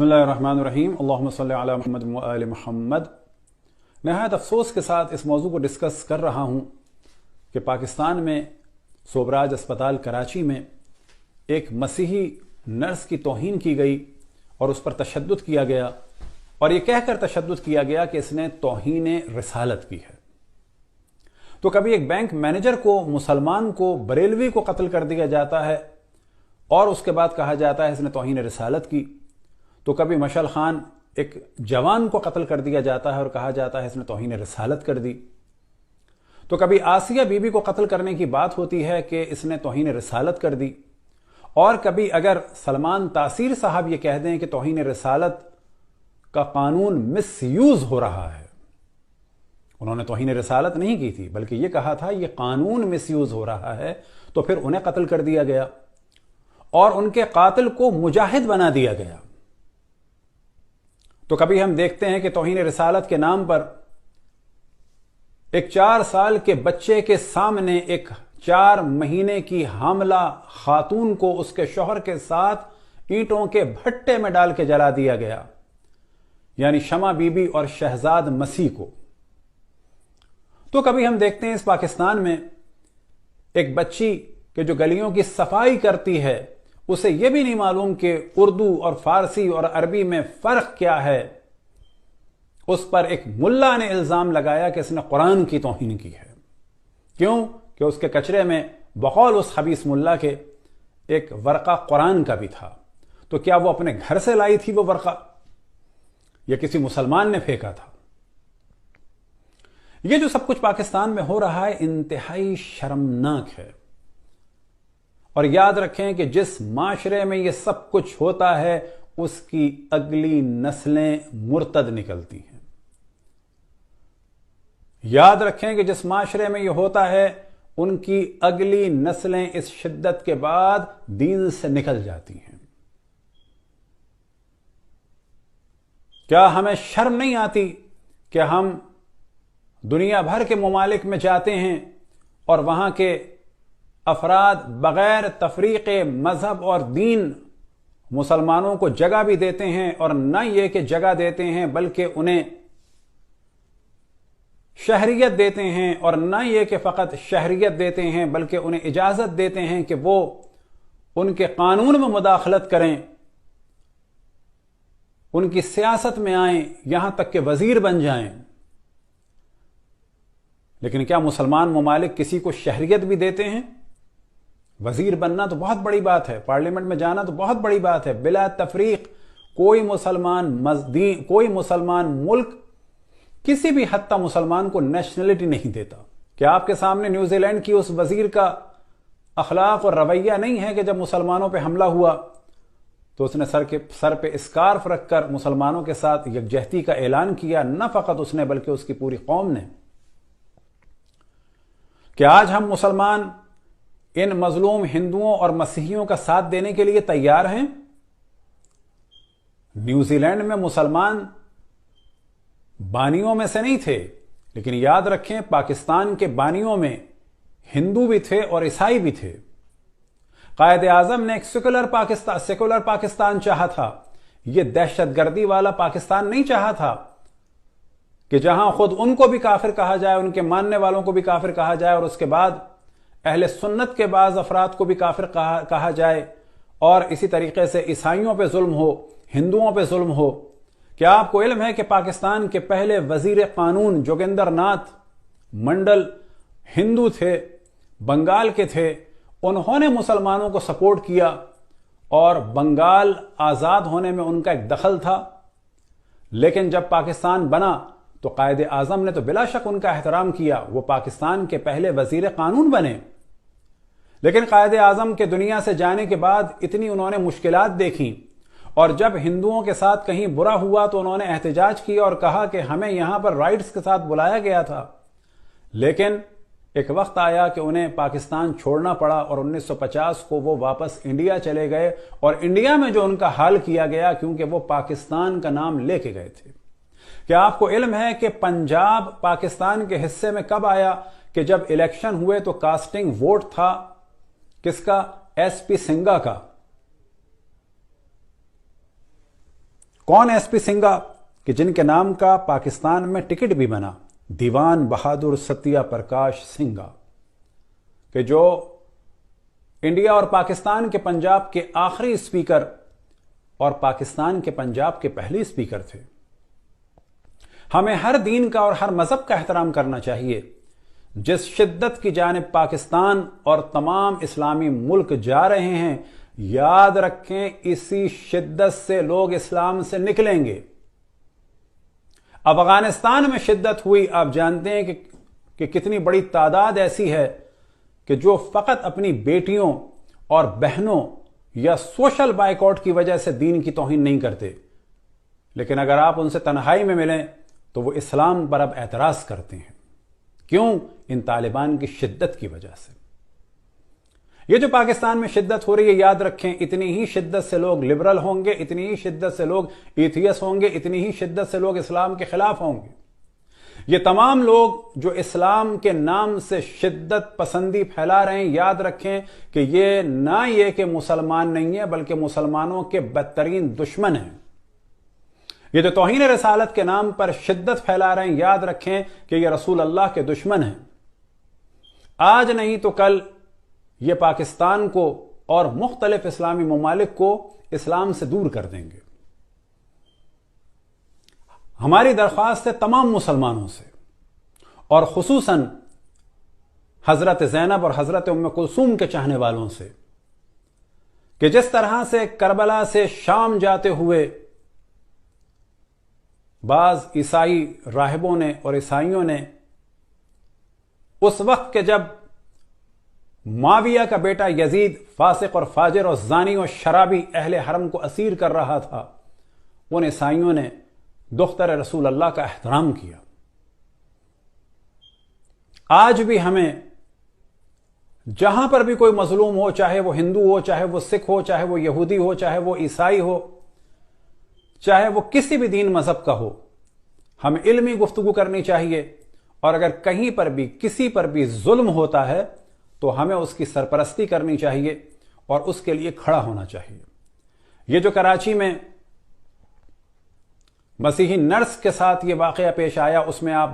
बिस्मिल्लाहिर्रहमानिर्रहीम अल्लाहुम्मा सल्लि अला मुहम्मद व आले मुहम्मद। नहायत अफसोस के साथ इस मौजू को डिस्कस कर रहा हूँ कि पाकिस्तान में सोबराज अस्पताल कराची में एक मसीही नर्स की तौहीन की गई और उस पर तशद्दुद किया गया, और यह कहकर तशद्दुद किया गया कि इसने तौहीन रिसालत की है। तो कभी एक बैंक मैनेजर को, मुसलमान को, बरेलवी को कत्ल कर दिया जाता है और उसके बाद कहा जाता है इसने तौहीन रिसालत की। तो कभी मशल खान, एक जवान को कत्ल कर दिया जाता है और कहा जाता है इसने तौहीन रिसालत कर दी। तो कभी आसिया बीबी को कत्ल करने की बात होती है कि इसने तौहीन रिसालत कर दी। और कभी अगर सलमान तासीर साहब ये कह दें कि तौहीन रिसालत का कानून मिसयूज हो रहा है, उन्होंने तौहीन रिसालत नहीं की थी बल्कि ये कहा था ये कानून मिसयूज हो रहा है, तो फिर उन्हें कत्ल कर दिया गया और उनके कातिल को मुजाहिद बना दिया गया। तो कभी हम देखते हैं कि तौहीन रिसालत के नाम पर एक 4 साल के बच्चे के सामने एक 4 महीने की हामला खातून को उसके शौहर के साथ ईंटों के भट्टे में डाल के जला दिया गया, यानी शमा बीबी और शहजाद मसीह को। तो कभी हम देखते हैं इस पाकिस्तान में एक बच्ची के जो गलियों की सफाई करती है, उसे यह भी नहीं मालूम कि उर्दू और फारसी और अरबी में फर्क क्या है। उस पर एक मुल्ला ने इल्जाम लगाया कि इसने कुरान की तौहीन की है। क्यों? कि उसके कचरे में बकौल उस खबीस मुल्ला के एक वर्का कुरान का भी था। तो क्या वो अपने घर से लाई थी वो वर्का, या किसी मुसलमान ने फेंका था? ये जो सब कुछ पाकिस्तान में हो रहा है इंतहाई शर्मनाक है। और याद रखें कि जिस माशरे में ये सब कुछ होता है उसकी अगली नस्लें मुर्तद निकलती हैं। याद रखें कि जिस माशरे में ये होता है उनकी अगली नस्लें इस शिद्दत के बाद दीन से निकल जाती हैं। क्या हमें शर्म नहीं आती कि हम दुनिया भर के ममालिक में जाते हैं और वहां के अफराद बगैर तफरीक़े मजहब और दीन मुसलमानों को जगह भी देते हैं, और न ये कि जगह देते हैं बल्कि उन्हें शहरियत देते हैं, और न ये कि फ़कत शहरियत देते हैं बल्कि उन्हें इजाज़त देते हैं कि वो उनके कानून में मुदाखलत करें, उनकी सियासत में आएं, यहां तक कि वजीर बन जाएं। लेकिन क्या मुसलमान ममालिक किसी को शहरियत भी देते हैं? वजीर बनना तो बहुत बड़ी बात है, पार्लियामेंट में जाना तो बहुत बड़ी बात है। बिला तफरीक कोई मुसलमान मुल्क किसी भी हद तक मुसलमान को नेशनलिटी नहीं देता। क्या आपके सामने न्यूजीलैंड की उस वजीर का अखलाक और रवैया नहीं है कि जब मुसलमानों पे हमला हुआ तो उसने सर पे स्कार्फ रखकर मुसलमानों के साथ यकजहती का ऐलान किया? न फकत उसने बल्कि उसकी पूरी कौम ने। क्या आज हम मुसलमान इन मजलूम हिंदुओं और मसीहियों का साथ देने के लिए तैयार हैं? न्यूजीलैंड में मुसलमान बानियों में से नहीं थे, लेकिन याद रखें पाकिस्तान के बानियों में हिंदू भी थे और ईसाई भी थे। कायदे आजम ने एक सेकुलर पाकिस्तान चाहा था। यह दहशतगर्दी वाला पाकिस्तान नहीं चाहा था कि जहां खुद उनको भी काफिर कहा जाए, उनके मानने वालों को भी काफिर कहा जाए, और उसके बाद अहले सुन्नत के बाज़ अफराद को भी काफिर कहा जाए, और इसी तरीके से ईसाइयों पे जुल्म हो, हिंदुओं पे जुल्म हो। क्या आपको इल्म है कि पाकिस्तान के पहले वजीर कानून जोगिंदर नाथ मंडल हिंदू थे, बंगाल के थे। उन्होंने मुसलमानों को सपोर्ट किया और बंगाल आजाद होने में उनका एक दखल था। लेकिन जब पाकिस्तान बना तो कायदे आजम ने तो बिला शक उनका एहतराम किया, वो पाकिस्तान के पहले वजीर कानून बने। लेकिन कायदे आजम के दुनिया से जाने के बाद इतनी उन्होंने मुश्किलात देखी, और जब हिंदुओं के साथ कहीं बुरा हुआ तो उन्होंने एहतजाज किया और कहा कि हमें यहां पर राइट्स के साथ बुलाया गया था। लेकिन एक वक्त आया कि उन्हें पाकिस्तान छोड़ना पड़ा, और 1950 को वो वापस इंडिया चले गए, और इंडिया में जो उनका हाल किया गया क्योंकि वो पाकिस्तान का नाम लेके गए थे। क्या आपको इल्म है कि पंजाब पाकिस्तान के हिस्से में कब आया? कि जब इलेक्शन हुए तो कास्टिंग वोट था किसका? एसपी सिंघा का। کون ایس پی سنگا کہ جن کے نام کا پاکستان میں ٹکٹ بھی بنا، دیوان بہادر ستیہ پرکاش سنگا، کہ جو انڈیا اور پاکستان کے پنجاب کے آخری اسپیکر اور پاکستان کے پنجاب کے پہلے اسپیکر تھے۔ ہمیں ہر دین کا اور ہر مذہب کا احترام کرنا چاہیے۔ جس شدت کی جانب پاکستان اور تمام اسلامی ملک جا رہے ہیں، یاد رکھیں اسی شدت سے لوگ اسلام سے نکلیں گے۔ افغانستان میں شدت ہوئی، آپ جانتے ہیں کہ کتنی بڑی تعداد ایسی ہے کہ جو فقط اپنی بیٹیوں اور بہنوں یا سوشل بائیکاٹ کی وجہ سے دین کی توہین نہیں کرتے، لیکن اگر آپ ان سے تنہائی میں ملیں تو وہ اسلام پر اب اعتراض کرتے ہیں۔ کیوں؟ ان طالبان کی شدت کی وجہ سے۔ یہ جو پاکستان میں شدت ہو رہی ہے، یاد رکھیں اتنی ہی شدت سے لوگ لبرل ہوں گے، اتنی ہی شدت سے لوگ ایتھیس ہوں گے، اتنی ہی شدت سے لوگ اسلام کے خلاف ہوں گے۔ یہ تمام لوگ جو اسلام کے نام سے شدت پسندی پھیلا رہے ہیں، یاد رکھیں کہ یہ کہ مسلمان نہیں ہے بلکہ مسلمانوں کے بدترین دشمن ہیں۔ یہ جو توہین رسالت کے نام پر شدت پھیلا رہے ہیں، یاد رکھیں کہ یہ رسول اللہ کے دشمن ہیں۔ آج نہیں تو کل یہ پاکستان کو اور مختلف اسلامی ممالک کو اسلام سے دور کر دیں گے۔ ہماری درخواست ہے تمام مسلمانوں سے، اور خصوصاً حضرت زینب اور حضرت ام کلثوم کے چاہنے والوں سے، کہ جس طرح سے کربلا سے شام جاتے ہوئے بعض عیسائی راہبوں نے اور عیسائیوں نے اس وقت کہ جب معاویہ کا بیٹا یزید فاسق اور فاجر اور زانی اور شرابی اہل حرم کو اسیر کر رہا تھا، ان عیسائیوں نے دختر رسول اللہ کا احترام کیا۔ آج بھی ہمیں جہاں پر بھی کوئی مظلوم ہو، چاہے وہ ہندو ہو، چاہے وہ سکھ ہو، چاہے وہ یہودی ہو، چاہے وہ عیسائی ہو، چاہے وہ کسی بھی دین مذہب کا ہو، ہمیں علمی گفتگو کرنی چاہیے، اور اگر کہیں پر بھی کسی پر بھی ظلم ہوتا ہے تو ہمیں اس کی سرپرستی کرنی چاہیے اور اس کے لیے کھڑا ہونا چاہیے۔ یہ جو کراچی میں مسیحی نرس کے ساتھ یہ واقعہ پیش آیا، اس میں آپ